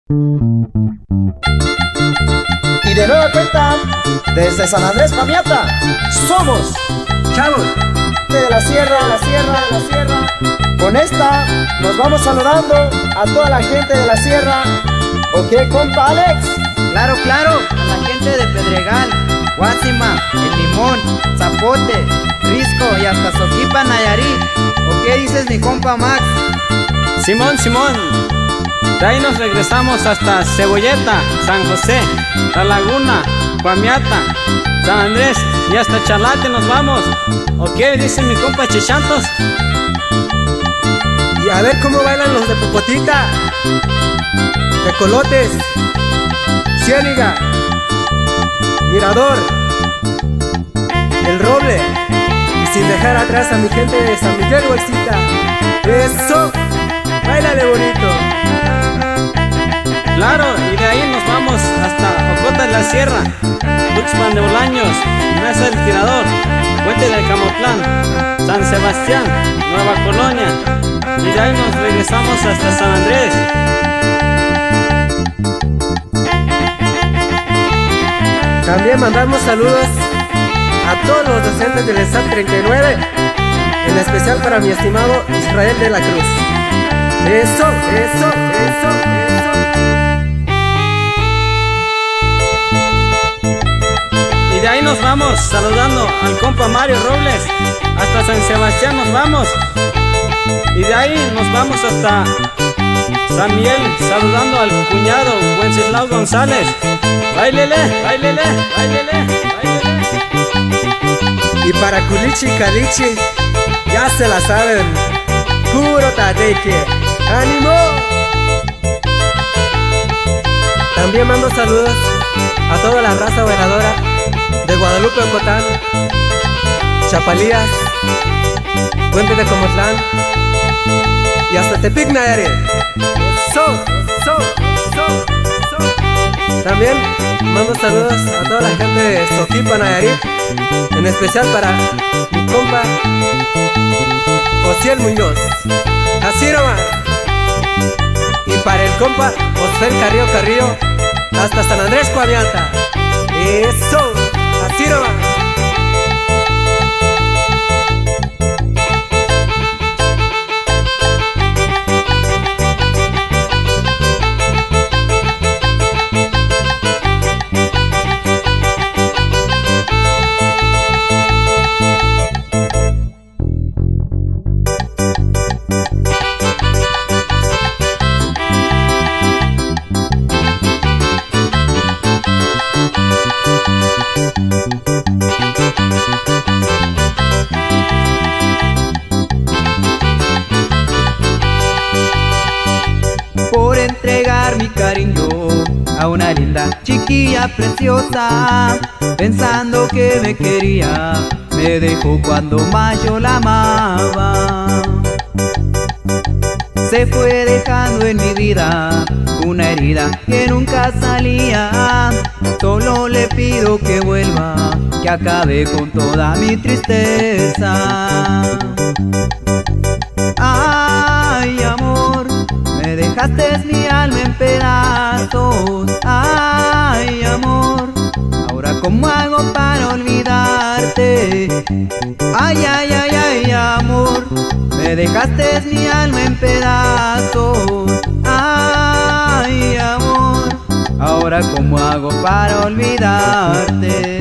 Y de nueva cuenta, desde San Andrés Pamiata, somos Chavos de la sierra, de la sierra, de la sierra. Con esta nos vamos saludando a toda la gente de la sierra. ¿Ok, compa Alex? Claro, claro, a la gente de Pedregal, Guásima, El Limón, Zapote, Risco y hasta Soquipa, Nayarit. ¿O qué dices, mi compa Max? Simón, Simón. De ahí nos regresamos hasta Cebolleta, San José, La Laguna, Pamiata, San Andrés y hasta Chalate nos vamos. ¿O qué dice mi compa Chichantos? Y a ver cómo bailan los de Popotita, Tecolotes, Ciéniga, Mirador, El Roble, y sin dejar atrás a mi gente de San Miguel Bolsita. ¡Eso! ¡Báilale bonito! Claro, y de ahí nos vamos hasta Ocotas la Sierra, Tuxpan de Bolaños, Mesa del Tirador, Puente del Camotlán, San Sebastián, Nueva Colonia, y de ahí nos regresamos hasta San Andrés. También mandamos saludos a todos los docentes del ESAT 39, en especial para mi estimado Israel de la Cruz. ¡Eso, eso, eso, eso! Y de ahí nos vamos saludando al compa Mario Robles, hasta San Sebastián nos vamos. Y de ahí nos vamos hasta San Miguel, saludando al cuñado Wenceslao González. ¡Báilele, báilele, báilele, báilele! Y para Culichi y Calichi, ya se la saben, puro tateque, ¡ánimo! También mando saludos a toda la raza oradora de Guadalupe Ocotán, Chapalías, Puente de Comotlán y hasta Tepic, Nayarit. ¡So, so, so, so! También mando saludos a toda la gente de Soquipa, Nayarit, en especial para mi compa Osiel Muñoz. Así nomás. Y para el compa Osfer Carrillo, hasta San Andrés Pamiata. Eso, así nomás. Por entregar mi cariño a una linda chiquilla preciosa, pensando que me quería, me dejó cuando más yo la amaba. Se fue dejando en mi vida una herida que nunca salía. Solo le pido que vuelva, que acabe con toda mi tristeza. Ay, amor, me dejaste mi alma en pedazos. Ay, amor, ahora cómo hago para olvidarte. Ay, ay, ay, ay, amor, me dejaste mi alma en pedazos. Ay, amor, ahora cómo hago para olvidarte.